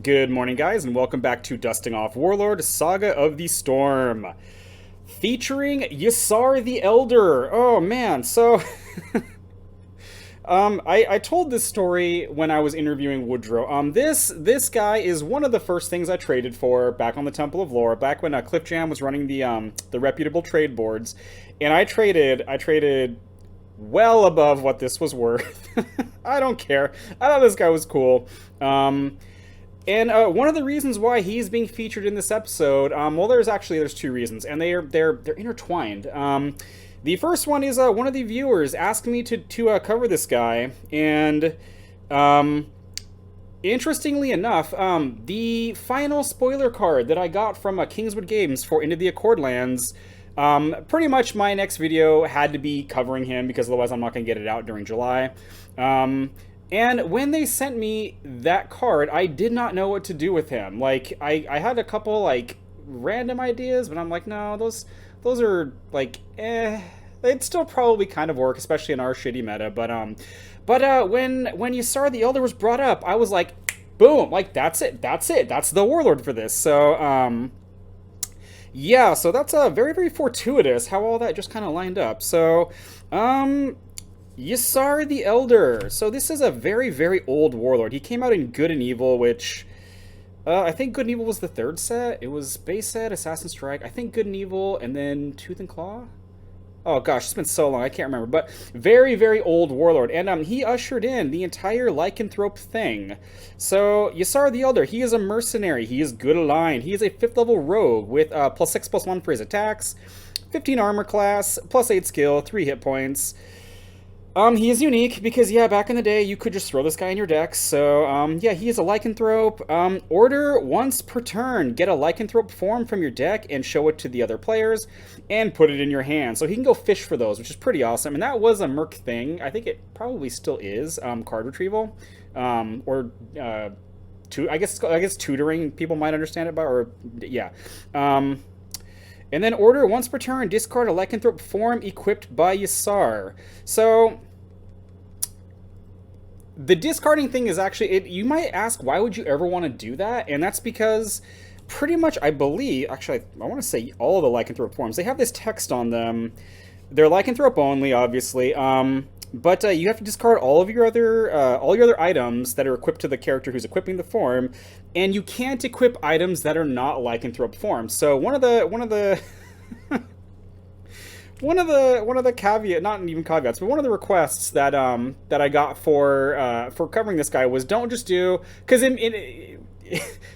Good morning, guys, and welcome back to Dusting Off Warlord, Saga of the Storm, featuring Yscar the Elder. Oh man, so I told this story when I was interviewing Woodrow. This guy is one of the first things I traded for back on the Temple of Lore, back when Cliff Jam was running the reputable trade boards, and I traded well above what this was worth. I don't care. I thought this guy was cool. And one of the reasons why he's being featured in this episode, well, there's two reasons, and they're intertwined. The first one is one of the viewers asked me to cover this guy, and interestingly enough, the final spoiler card that I got from Kingswood Games for Into the Accordlands, pretty much my next video had to be covering him because otherwise I'm not going to get it out during July. And when they sent me that card, I did not know what to do with him. Like, I had a couple, like, random ideas, but I'm like, no, those are, like, they'd still probably kind of work, especially in our shitty meta. But when Yscar the Elder was brought up, I was like, boom, like, that's it, that's the Warlord for this. So, yeah, so that's very, very fortuitous how all that just kind of lined up. So, Yscar the Elder. So this is a very, very old warlord. He came out in Good and Evil, which I think Good and Evil was the third set. It was base set, Assassin's Strike, I think Good and Evil, and then Tooth and Claw. Oh gosh, it's been so long, I can't remember. But very, very old warlord, and he ushered in the entire Lycanthrope thing. So Yscar the Elder, he is a mercenary. He is good aligned. He is a 5th level rogue with +6/+1 for his attacks, 15 armor class, +8 skill, 3 hit points. He is unique because, yeah, back in the day, you could just throw this guy in your decks. So, yeah, he is a Lycanthrope. Order once per turn. Get a Lycanthrope form from your deck and show it to the other players and put it in your hand. So he can go fish for those, which is pretty awesome. And that was a Merc thing. I think it probably still is, card retrieval. I guess tutoring, people might understand it by, or, yeah. And then order once per turn, discard a Lycanthrope form equipped by Yscar. So, the discarding thing is actually, you might ask, why would you ever want to do that? And that's because, pretty much, I believe, actually, I want to say all of the Lycanthrope forms, they have this text on them. They're Lycanthrope only, obviously. But you have to discard all your other items that are equipped to the character who's equipping the form, and you can't equip items that are not Lycanthrope forms. So one of the one of the caveat, not even caveats, but one of the requests that that I got for covering this guy was, don't just do, because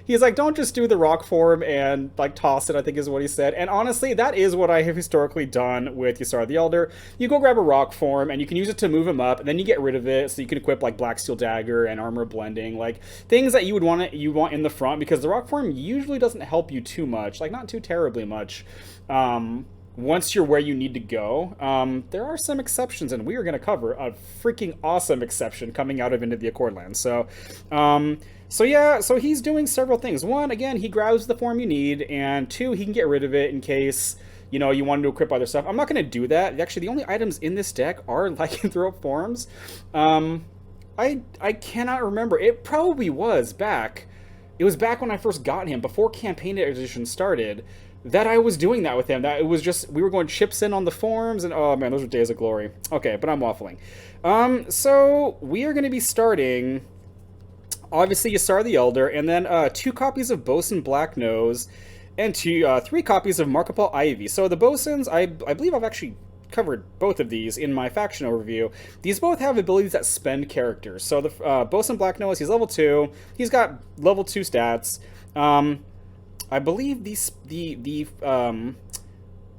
he's like, don't just do the rock form and like toss it, I think is what he said. And honestly, that is what I have historically done with Yscar the Elder. You go grab a rock form and you can use it to move him up, and then you get rid of it so you can equip like Black Steel Dagger and Armor Blending, like things that you would want in the front, because the rock form usually doesn't help you too much, like not too terribly much. Once you're where you need to go. There are some exceptions, and we are going to cover a freaking awesome exception coming out of Into the Accordlands. So yeah, so he's doing several things. One, again, he grabs the form you need, and two, he can get rid of it in case, you know, you wanted to equip other stuff. I'm not going to do that. Actually, the only items in this deck are Lycanthrope forms. I cannot remember. It probably was back. It was back when I first got him, before Campaign Edition started, that I was doing that with him. That it was just, we were going chips in on the forms, and oh man, those were days of glory. Okay, but I'm waffling. So we are going to be starting, obviously, Yscar the Elder, and then 2 copies of Bosun Blacknose, and 3 copies of Markapal Ivy. So the Bosuns, I believe I've actually covered both of these in my faction overview. These both have abilities that spend characters. So the Bosun Blacknose, he's level 2. He's got level 2 stats. I believe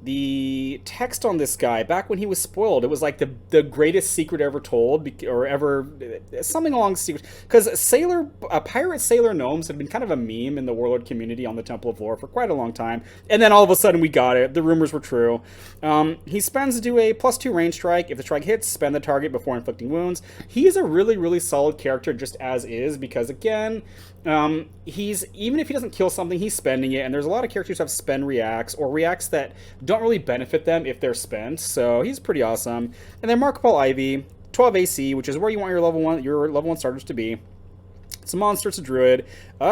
the text on this guy, back when he was spoiled, it was like the greatest secret ever told, or ever, something along secret, because pirate sailor gnomes had been kind of a meme in the Warlord community on the Temple of Lore for quite a long time, and then all of a sudden we got it. The rumors were true. He spends to do a +2 range strike. If the strike hits, spend the target before inflicting wounds. He's a really, really solid character just as is, because again, he's, even if he doesn't kill something, he's spending it, and there's a lot of characters who have spend reacts, or reacts that don't really benefit them if they're spent, so he's pretty awesome. And then Markapal Ivy, 12 AC, which is where you want your level 1 starters to be. It's a monster, it's a druid.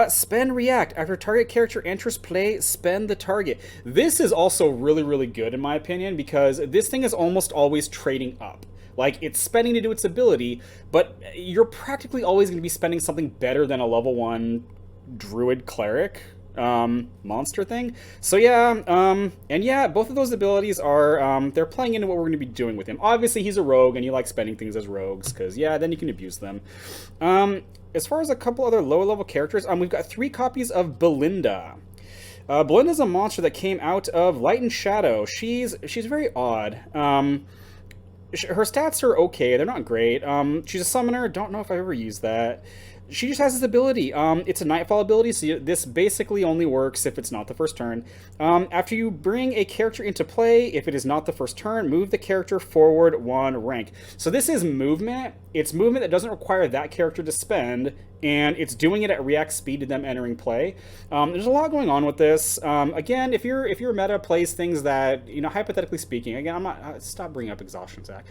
Spend react. After target character enters play, spend the target. This is also really, really good in my opinion because this thing is almost always trading up. Like, it's spending to do its ability, but you're practically always going to be spending something better than a level 1 druid cleric monster thing. So yeah, and yeah, both of those abilities are, they're playing into what we're going to be doing with him. Obviously, he's a rogue, and you like spending things as rogues, because yeah, then you can abuse them. As far as a couple other lower level characters, we've got 3 copies of Belinda. Belinda's a monster that came out of Light and Shadow. She's very odd. Her stats are okay, they're not great. She's a summoner, don't know if I've ever used that. She just has this ability. It's a Nightfall ability, so this basically only works if it's not the first turn. After you bring a character into play, if it is not the first turn, move the character forward 1 rank. So this is movement. It's movement that doesn't require that character to spend, and it's doing it at react speed to them entering play. There's a lot going on with this. Again, if your meta plays things that, you know, hypothetically speaking, again, I'm not, stop bringing up exhaustion, Zach.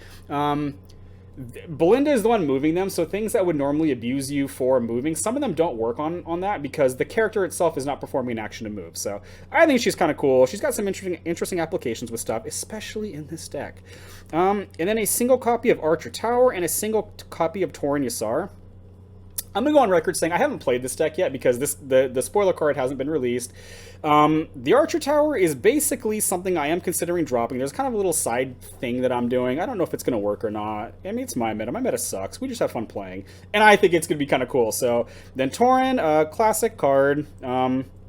Belinda is the one moving them, so things that would normally abuse you for moving, some of them don't work on that because the character itself is not performing an action to move. So I think she's kind of cool. She's got some interesting applications with stuff, especially in this deck. And then a single copy of Archer Tower and a single copy of Tauren Yscar. I'm going to go on record saying I haven't played this deck yet because the spoiler card hasn't been released. The Archer Tower is basically something I am considering dropping. There's kind of a little side thing that I'm doing. I don't know if it's going to work or not. I mean, it's my meta. My meta sucks. We just have fun playing. And I think it's going to be kind of cool. So then Tauren, classic card.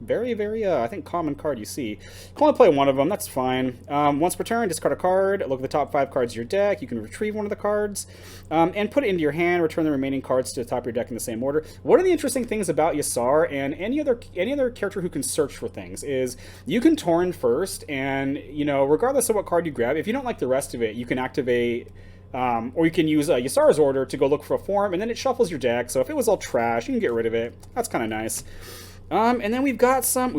Very, very, I think, common card you see. You can only play one of them, that's fine. Once per turn, discard a card, look at the top 5 cards of your deck, you can retrieve one of the cards, and put it into your hand, return the remaining cards to the top of your deck in the same order. One of the interesting things about Yscar and any other character who can search for things is you can Tauren first, and, you know, regardless of what card you grab, if you don't like the rest of it, you can activate... or you can use Yscar's Order to go look for a form, and then it shuffles your deck, so if it was all trash, you can get rid of it. That's kind of nice. And then we've got some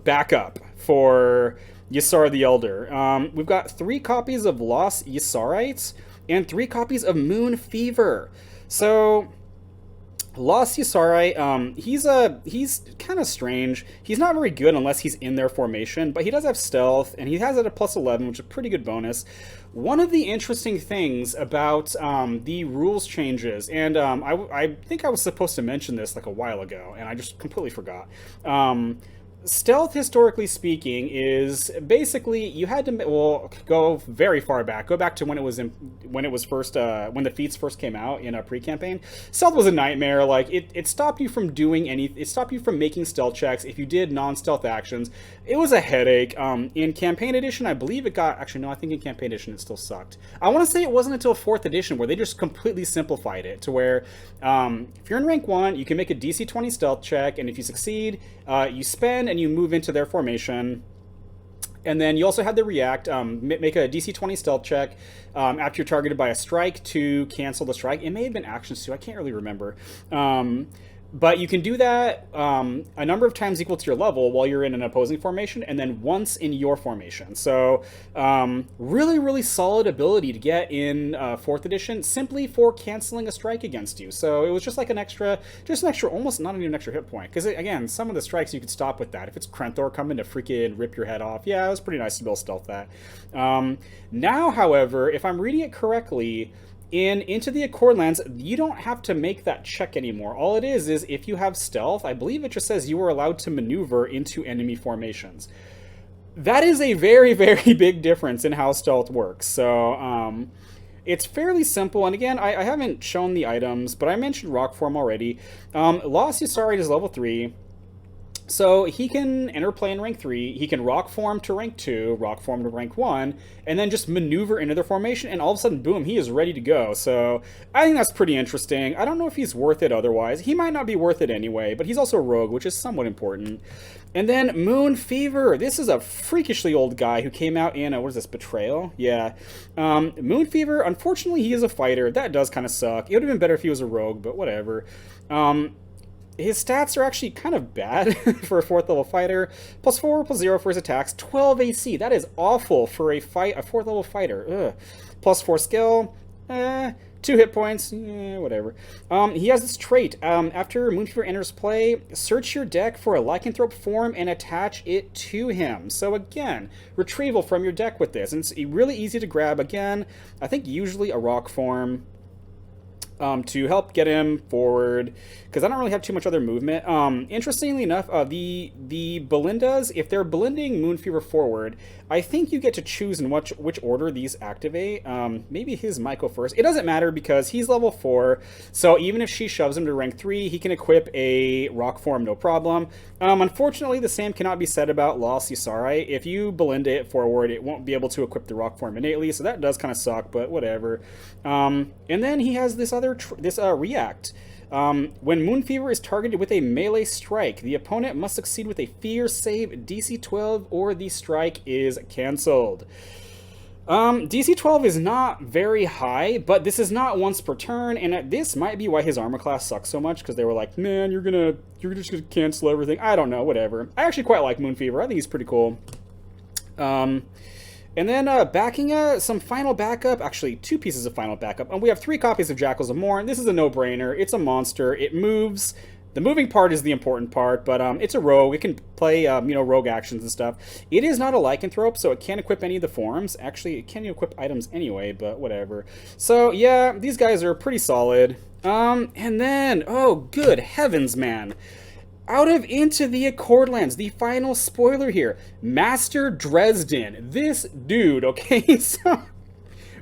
backup for Yscar the Elder. We've got 3 copies of Lost Ysarites and 3 copies of Moon Fever. So Lost Ysarite, he's kind of strange. He's not very good unless he's in their formation, but he does have stealth, and he has it at +11, which is a pretty good bonus. One of the interesting things about the rules changes, and I think I was supposed to mention this like a while ago, and I just completely forgot. Stealth, historically speaking, is basically you had to go very far back. Go back to when the feats first came out in a pre-campaign. Stealth was a nightmare. Like it stopped you from doing it stopped you from making stealth checks. If you did non-stealth actions, it was a headache. In campaign edition, I believe it got actually no. I think in campaign edition it still sucked. I want to say it wasn't until 4th edition where they just completely simplified it to where if you're in rank 1, you can make a DC 20 stealth check, and if you succeed, you spend and you move into their formation. And then you also had the react, make a DC 20 stealth check after you're targeted by a strike to cancel the strike. It may have been actions too, I can't really remember. But you can do that a number of times equal to your level while you're in an opposing formation, and then once in your formation. So really, really solid ability to get in 4th edition simply for canceling a strike against you. So it was just like an extra, almost not even an extra hit point. Because again, some of the strikes you could stop with that. If it's Krenthor coming to freaking rip your head off, yeah, it was pretty nice to be able to stealth that. Now, however, if I'm reading it correctly, Into the Accordlands, you don't have to make that check anymore. All it is if you have stealth, I believe it just says you are allowed to maneuver into enemy formations. That is a very, very big difference in how stealth works. So, it's fairly simple. And again, I haven't shown the items, but I mentioned rock form already. Lost Ysarite is level 3. So he can enter play in rank 3, he can rock form to rank 2, rock form to rank 1, and then just maneuver into their formation, and all of a sudden, boom, he is ready to go. So I think that's pretty interesting. I don't know if he's worth it otherwise. He might not be worth it anyway, but he's also a rogue, which is somewhat important. And then Moon Fever. This is a freakishly old guy who came out in, what is this, Betrayal? Yeah. Moon Fever, unfortunately, he is a fighter. That does kind of suck. It would have been better if he was a rogue, but whatever. His stats are actually kind of bad for a 4th level fighter. +4, +0 for his attacks. 12 AC. That is awful for a 4th level fighter. Ugh. +4 skill. 2 hit points, whatever. He has this trait. After Moonfever enters play, search your deck for a Lycanthrope form and attach it to him. So again, retrieval from your deck with this. And it's really easy to grab. Again, I think usually a rock form to help get him forward, because I don't really have too much other movement. Interestingly enough, the Belindas, if they're blending Moonfever forward, I think you get to choose in which order these activate. Maybe his Myco first. It doesn't matter because he's level 4, so even if she shoves him to rank 3, he can equip a rock form, no problem. Unfortunately, the same cannot be said about Lost Yscar. If you blend it forward, it won't be able to equip the rock form innately, so that does kind of suck, but whatever. And then he has this other react. When Moonfever is targeted with a melee strike, the opponent must succeed with a fear save DC 12 or the strike is cancelled. DC 12 is not very high, but this is not once per turn, and this might be why his armor class sucks so much, because they were like, man, you're just gonna cancel everything. I don't know, whatever. I actually quite like Moonfever. I think he's pretty cool. And then backing some final backup, actually 2 pieces of final backup. And we have 3 copies of Jackals of Morn. This is a no-brainer. It's a monster. It moves. The moving part is the important part, but it's a rogue. It can play, rogue actions and stuff. It is not a Lycanthrope, so it can't equip any of the forms. Actually, it can't equip items anyway, but whatever. So, yeah, these guys are pretty solid. And then, oh, good heavens, man. Out of Into the Accordlands, the final spoiler here, Master Dresden. This dude, okay, so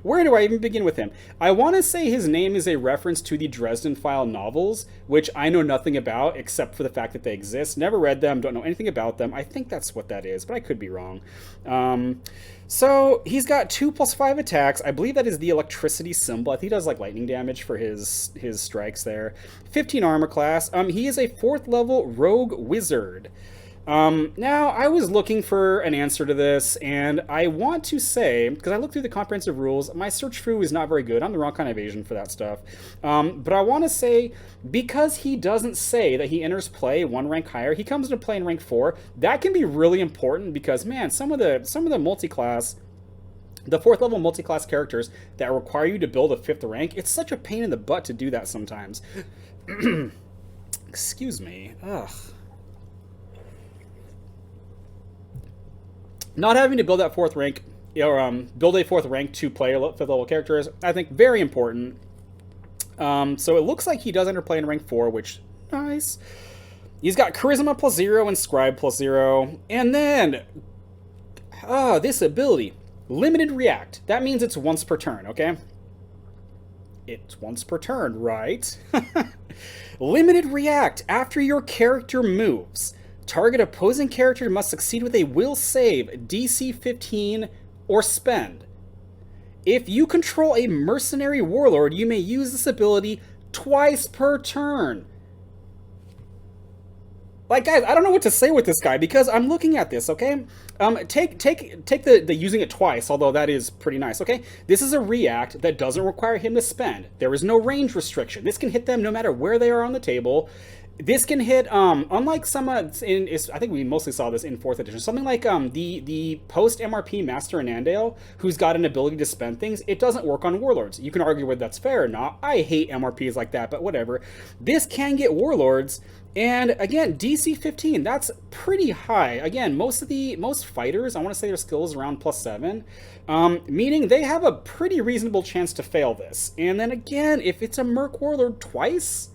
where do I even begin with him? I want to say his name is a reference to the Dresden File novels, which I know nothing about except for the fact that they exist. Never read them, don't know anything about them. I think that's what that is, but I could be wrong. So he's got 2+5 attacks. I believe that is the electricity symbol. I think he does like lightning damage for his strikes there. 15 armor class. He is a 4th level rogue wizard. Now, I was looking for an answer to this, and I want to say, because I looked through the comprehensive rules, my search through is not very good. I'm the wrong kind of Asian for that stuff. But I want to say, because he doesn't say that he enters play 1 rank higher, he comes into play in rank 4, that can be really important because, man, some of the multi-class, the 4th level multi-class characters that require you to build a 5th rank, it's such a pain in the butt to do that sometimes. Excuse me. Ugh. Not having to build that 4th rank, or build a 4th rank to play 5th level characters, I think very important. So it looks like he does enter play in rank 4, which, nice. He's got Charisma +0 and Scribe +0. And then, this ability, Limited React. That means it's once per turn, okay? It's once per turn, right? Limited React. After your character moves, target opposing character must succeed with a will save, DC 15, or spend. If you control a mercenary warlord, you may use this ability twice per turn. Like, guys, I don't know what to say with this guy because I'm looking at this, okay? Take the using it twice, although that is pretty nice, okay? This is a react that doesn't require him to spend. There is no range restriction. This can hit them no matter where they are on the table. This can hit, unlike some, I think we mostly saw this in 4th edition, something like the post-MRP Master Anandale, who's got an ability to spend things, it doesn't work on Warlords. You can argue whether that's fair or not. I hate MRPs like that, but whatever. This can get Warlords, and again, DC 15, that's pretty high. Again, most fighters, I want to say their skill is around +7, meaning they have a pretty reasonable chance to fail this. And then again, if it's a Merc Warlord twice,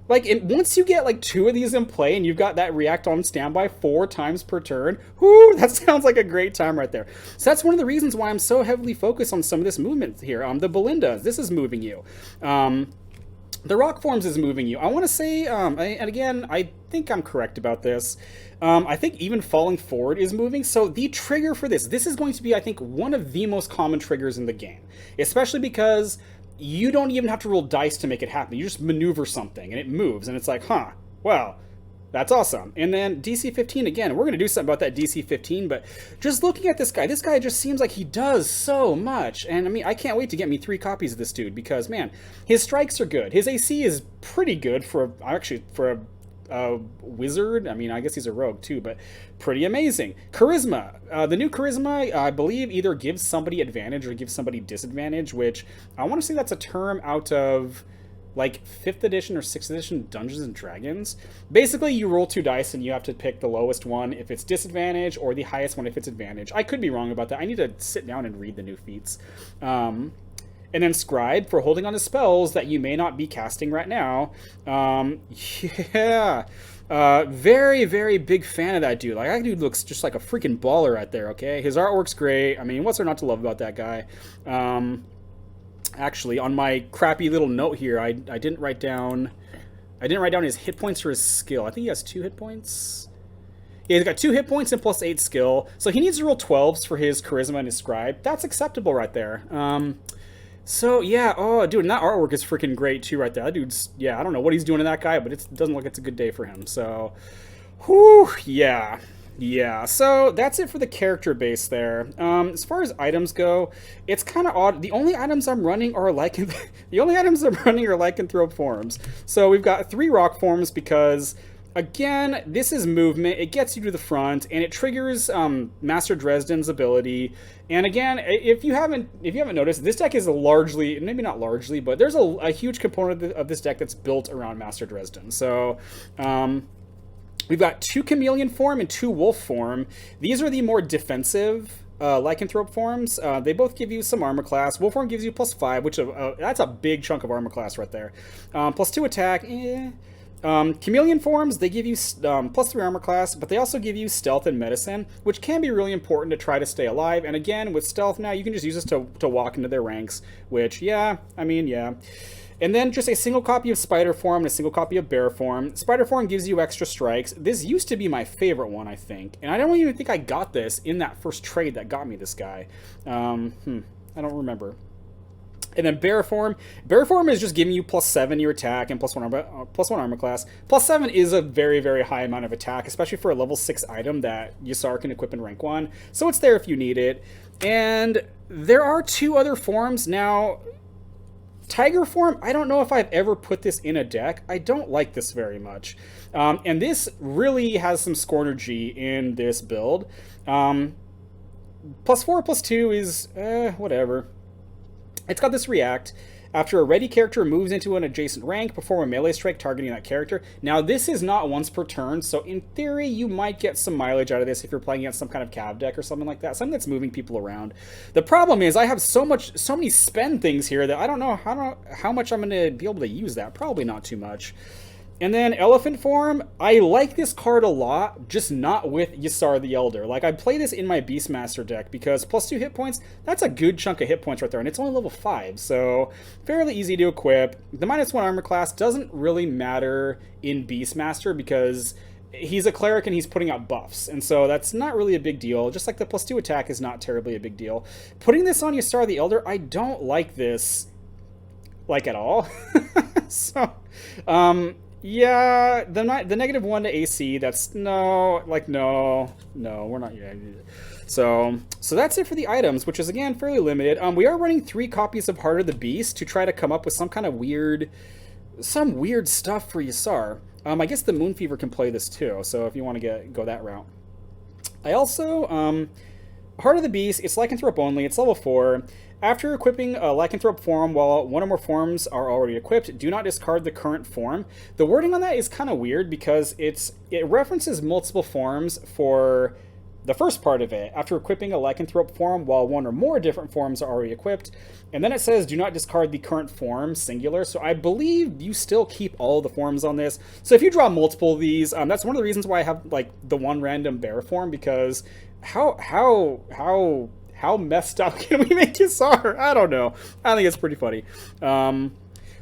like, once you get, like, 2 of these in play and you've got that react on standby 4 times per turn, whoo, that sounds like a great time right there. So that's one of the reasons why I'm so heavily focused on some of this movement here. The Belindas, this is moving you. The Rock Forms is moving you. I want to say, and again, I think I'm correct about this. I think even falling forward is moving. So the trigger for this is going to be, I think, one of the most common triggers in the game. Especially because you don't even have to roll dice to make it happen. You just maneuver something and it moves and it's like, huh, well, that's awesome. And then DC 15, again, we're going to do something about that DC 15, but just looking at this guy just seems like he does so much. And I mean, I can't wait to get me 3 copies of this dude because, man, his strikes are good. His AC is pretty good for a wizard. I mean, I guess he's a rogue too, but pretty amazing. Charisma. The new charisma, I believe, either gives somebody advantage or gives somebody disadvantage, which I want to say that's a term out of like 5th edition or 6th edition Dungeons and Dragons. Basically, you roll 2 dice and you have to pick the lowest one if it's disadvantage or the highest one if it's advantage. I could be wrong about that. I need to sit down and read the new feats. And then Scribe for holding on to spells that you may not be casting right now. Yeah. Very, very big fan of that dude. Like, that dude looks just like a freaking baller right there, okay? His artwork's great. I mean, what's there not to love about that guy? Actually, on my crappy little note here, I didn't write down his hit points or his skill. I think he has 2 hit points. Yeah, he's got 2 hit points and plus 8 skill. So he needs to roll 12s for his charisma and his scribe. That's acceptable right there. So yeah, oh dude, and that artwork is freaking great too right there. That dude's, yeah, I don't know what he's doing to that guy, but it doesn't look like it's a good day for him. So, whew, yeah. Yeah, so that's it for the character base there. As far as items go, it's kind of odd. The only items I'm running are lycanthrope forms. So we've got 3 rock forms because, again, this is movement. It gets you to the front, and it triggers Master Dresden's ability. And again, if you haven't noticed, this deck is largely, maybe not largely, but there's a huge component of this deck that's built around Master Dresden. So, we've got 2 chameleon form and 2 wolf form. These are the more defensive lycanthrope forms. They both give you some armor class. Wolf form gives you +5, which that's a big chunk of armor class right there. +2 attack. Chameleon forms, they give you +3 armor class, but they also give you stealth and medicine, which can be really important to try to stay alive. And again, with stealth now, you can just use this to walk into their ranks, which, yeah, I mean, yeah. And then just a single copy of Spider Form and a single copy of Bear Form. Spider Form gives you extra strikes. This used to be my favorite one, I think. And I don't even think I got this in that first trade that got me this guy. I don't remember. And then Bear Form. Bear Form is just giving you +7 your attack and +1 armor class. +7 is a very, very high amount of attack, especially for a level 6 item that Yscar can equip in rank 1. So it's there if you need it. And there are 2 other forms. Now, Tiger Form, I don't know if I've ever put this in a deck. I don't like this very much. And this really has some Scornergy in this build. +4, +2 is, whatever. It's got this react. After a ready character moves into an adjacent rank, perform a melee strike targeting that character. Now, this is not once per turn, so in theory, you might get some mileage out of this if you're playing against some kind of cav deck or something like that, something that's moving people around. The problem is I have so many spend things here that I don't know how much I'm going to be able to use that. Probably not too much. And then Elephant Form, I like this card a lot, just not with Yscar the Elder. Like, I play this in my Beastmaster deck because +2 hit points, that's a good chunk of hit points right there, and it's only level 5, so fairly easy to equip. The -1 armor class doesn't really matter in Beastmaster because he's a cleric and he's putting out buffs, and so that's not really a big deal, just like the +2 attack is not terribly a big deal. Putting this on Yscar the Elder, I don't like this, like, at all. So, yeah, the -1 to AC, that's no, we're not yet. So that's it for the items, which is, again, fairly limited. We are running 3 copies of Heart of the Beast to try to come up with some kind of weird stuff for Yscar. I guess the Moon Fever can play this too, so if you want to go that route. I also, Heart of the Beast, it's Lycanthrope only, it's level 4. After equipping a Lycanthrope form while 1 or more forms are already equipped, do not discard the current form. The wording on that is kind of weird because it references multiple forms for the first part of it, after equipping a Lycanthrope form while 1 or more different forms are already equipped. And then it says, do not discard the current form, singular. So I believe you still keep all the forms on this. So if you draw multiple of these, that's one of the reasons why I have, like, the 1 random bear form, because how messed up can we make Yscar? I don't know. I think it's pretty funny.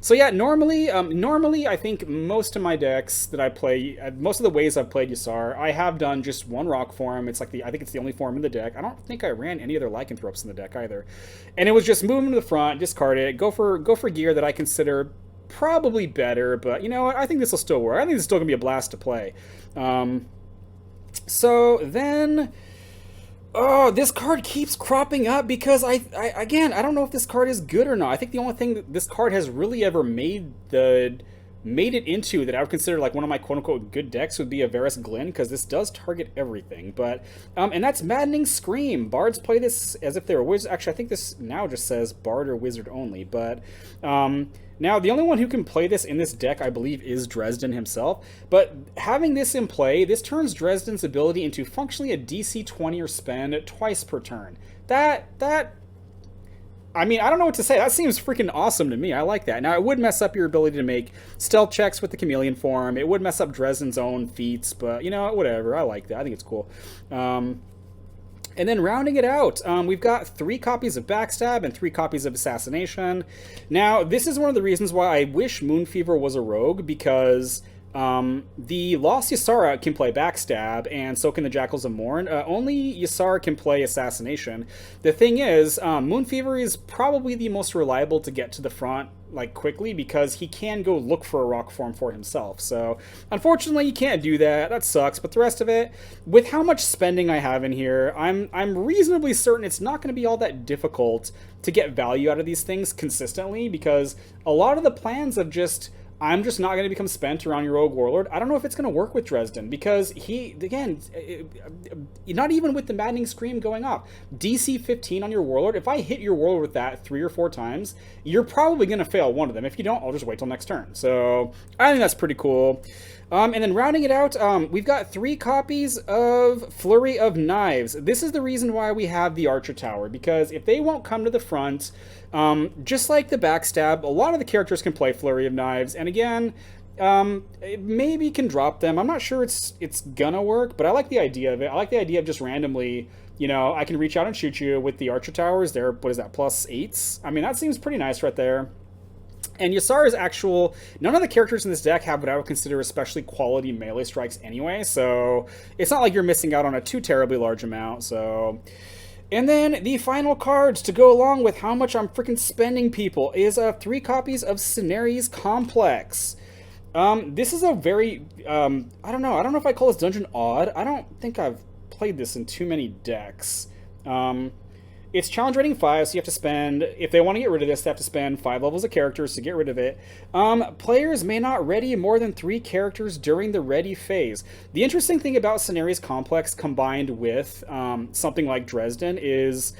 So yeah, normally I think most of my decks that I play, most of the ways I've played Yscar, I have done just 1 rock form. It's like I think it's the only form in the deck. I don't think I ran any other Lycanthropes in the deck either. And it was just move them to the front, discard it, go for gear that I consider probably better, but you know what? I think this will still work. I think this is still gonna be a blast to play. So then, oh, this card keeps cropping up because again, I don't know if this card is good or not. I think the only thing that this card has really ever made the made it into that I would consider like one of my quote-unquote good decks would be a Varus Glyn, because this does target everything. But and that's Maddening Scream. Bards play this as if they were wizards. Actually, I think this now just says Bard or Wizard only. But now, the only one who can play this in this deck, I believe, is Dresden himself. But having this in play, this turns Dresden's ability into functionally a DC 20 or spend twice per turn. I mean, I don't know what to say. That seems freaking awesome to me. I like that. Now, it would mess up your ability to make stealth checks with the chameleon form. It would mess up Dresden's own feats, but, you know, whatever. I like that. I think it's cool. And then rounding it out, we've got 3 copies of Backstab and 3 copies of Assassination. Now, this is one of the reasons why I wish Moonfever was a rogue, because the Lost Ysara can play Backstab, and so can the Jackals of Morn. Only Ysara can play Assassination. The thing is, Moonfever is probably the most reliable to get to the front, like, quickly, because he can go look for a rock form for himself. So, unfortunately, you can't do that. That sucks. But the rest of it, with how much spending I have in here, I'm reasonably certain it's not going to be all that difficult to get value out of these things consistently, because a lot of the plans of just... I'm just not going to become spent around your Rogue Warlord. I don't know if it's going to work with Dresden, because he, again, not even with the Maddening Scream going off. DC 15 on your Warlord, if I hit your Warlord with that 3 or 4 times, you're probably going to fail one of them. If you don't, I'll just wait till next turn. So I think that's pretty cool. And then rounding it out, we've got 3 copies of Flurry of Knives. This is the reason why we have the Archer Tower, because if they won't come to the front, just like the Backstab, a lot of the characters can play Flurry of Knives, and again, maybe can drop them. I'm not sure it's gonna work, but I like the idea of it. I like the idea of just randomly, you know, I can reach out and shoot you with the Archer Towers. They're, what is that, +8s? I mean, that seems pretty nice right there. And Ysara's actual... None of the characters in this deck have what I would consider especially quality melee strikes anyway, so it's not like you're missing out on a too terribly large amount, so... And then the final cards to go along with how much I'm freaking spending, people, is 3 copies of Cinerys Complex. This is a very... I don't know if I call this dungeon odd. I don't think I've played this in too many decks. It's challenge rating 5, so you have to spend, if they want to get rid of this, they have to spend 5 levels of characters to get rid of it. Players may not ready more than 3 characters during the ready phase. The interesting thing about Cinerys Complex combined with something like Dresden is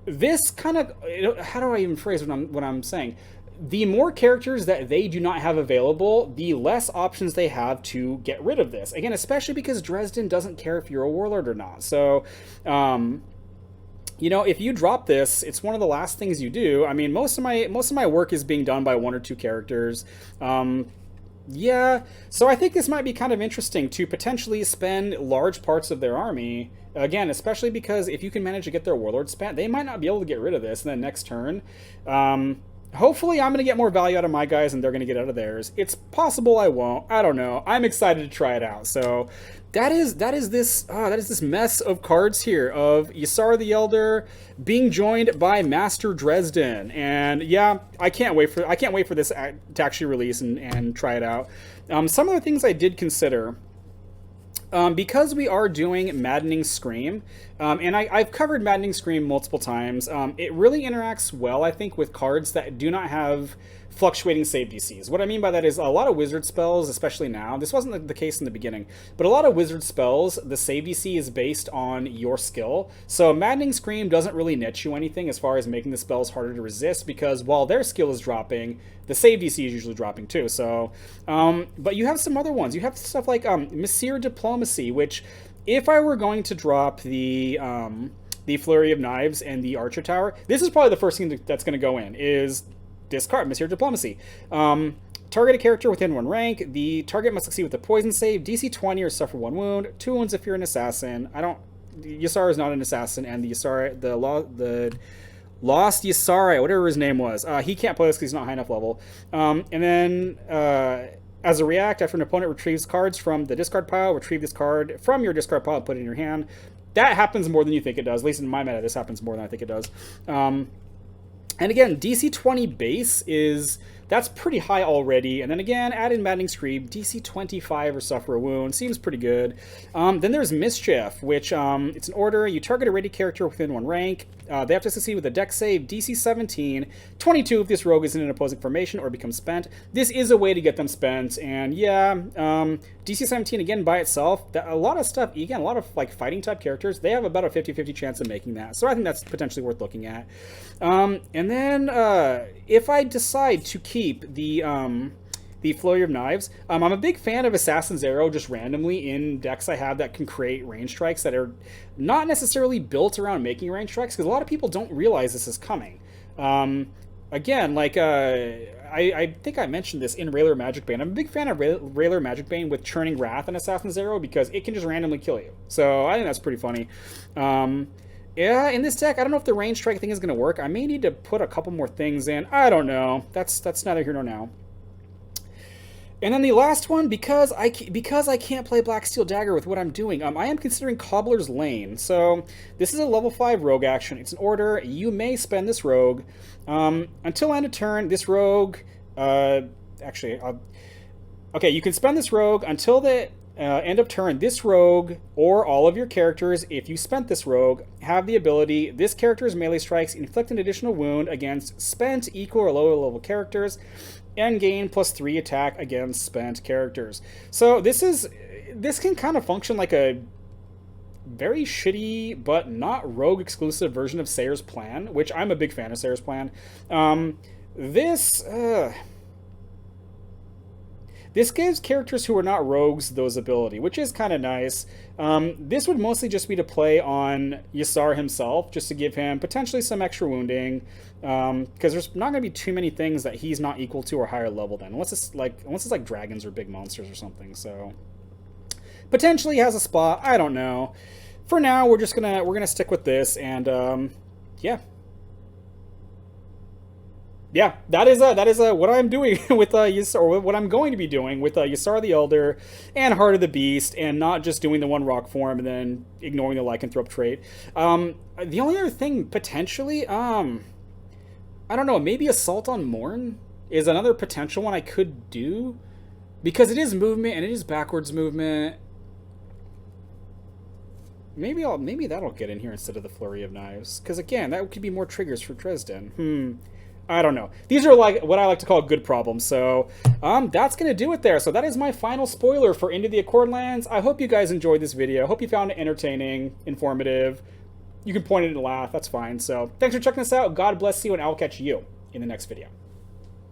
this kind of, how do I even phrase what I'm saying? The more characters that they do not have available, the less options they have to get rid of this. Again, especially because Dresden doesn't care if you're a Warlord or not. So, you know, if you drop this, it's one of the last things you do. I mean, most of my work is being done by 1 or 2 characters. Yeah, so I think this might be kind of interesting to potentially spend large parts of their army. Again, especially because if you can manage to get their Warlord spent, they might not be able to get rid of this. And then next turn, hopefully I'm going to get more value out of my guys and they're going to get out of theirs. It's possible I won't. I don't know. I'm excited to try it out. So that is this mess of cards here of Ysara the Elder being joined by Master Dresden. And yeah, I can't wait for this to actually release and try it out. Some of the things I did consider, because we are doing Maddening Scream, and I've covered Maddening Scream multiple times, it really interacts well, I think, with cards that do not have fluctuating save DCs. What I mean by that is a lot of wizard spells, especially now, this wasn't the case in the beginning, but a lot of wizard spells, the save DC is based on your skill. So Maddening Scream doesn't really net you anything as far as making the spells harder to resist, because while their skill is dropping, the save DC is usually dropping too. So, but you have some other ones. You have stuff like Messire Diplomacy, which if I were going to drop the Flurry of Knives and the Archer Tower, this is probably the first thing that's going to go in, is this card, Messire Diplomacy. Target a character within 1 rank. The target must succeed with a poison save, DC 20 or suffer 1 wound, 2 wounds if you're an assassin. Ysara is not an assassin, and the Lost Ysara, whatever his name was, he can't play this because he's not high enough level. And then as a react, after an opponent retrieves cards from the discard pile, retrieve this card from your discard pile and put it in your hand. That happens more than you think it does. At least in my meta, this happens more than I think it does. And again, DC 20 base is that's pretty high already. And then again, add in Maddening Scream, DC 25 or Suffer a Wound, seems pretty good. Then there's Mischief, which it's an order. You target a ready character within 1 rank. They have to succeed with a dex save, DC 17, 22 if this rogue is in an opposing formation or becomes spent. This is a way to get them spent, and yeah, DC 17 again by itself, a lot of stuff, again, a lot of like fighting type characters, they have about a 50-50 chance of making that, so I think that's potentially worth looking at. And then if I decide to keep the Flurry of Knives, I'm a big fan of Assassin's Arrow just randomly in decks I have that can create range strikes that are not necessarily built around making range strikes, because a lot of people don't realize this is coming. Again, like, I think I mentioned this in Railer Magic Bane. I'm a big fan of Railer Magic Bane with Churning Wrath and Assassin's Arrow because it can just randomly kill you. So I think that's pretty funny. Yeah, in this deck, I don't know if the range strike thing is going to work. I may need to put a couple more things in. I don't know. That's neither here nor now. And then the last one, because I can't play Black Steel Dagger with what I'm doing, I am considering Cobbler's Lane. So this is a level 5 rogue action. It's an order. You may spend this rogue. Until end of turn, this rogue... okay, you can spend this rogue until the end of turn. This rogue, or all of your characters, if you spent this rogue, have the ability, this character's melee strikes inflict an additional wound against spent, equal, or lower level characters, and gain +3 attack against spent characters. So this can kind of function like a very shitty but not rogue exclusive version of Sayer's Plan, which I'm a big fan of Sayer's Plan. This gives characters who are not rogues those ability, which is kind of nice. This would mostly just be to play on Yscar himself, just to give him potentially some extra wounding, because there's not going to be too many things that he's not equal to or higher level than, unless it's like dragons or big monsters or something. So potentially he has a spot. I don't know. For now, we're gonna stick with this, and yeah. Yeah, that is what I'm doing with Yscar, or what I'm going to be doing with Yscar the Elder and Heart of the Beast, and not just doing the 1 rock form and then ignoring the Lycanthrope trait. The only other thing potentially, I don't know, maybe Assault on Morn is another potential one I could do, because it is movement and it is backwards movement. Maybe that'll get in here instead of the Flurry of Knives, because again, that could be more triggers for Dresden. I don't know. These are like what I like to call good problems. So that's going to do it there. So that is my final spoiler for Into the Accordlands. I hope you guys enjoyed this video. I hope you found it entertaining, informative. You can point it and laugh. That's fine. So thanks for checking this out. God bless you, and I'll catch you in the next video.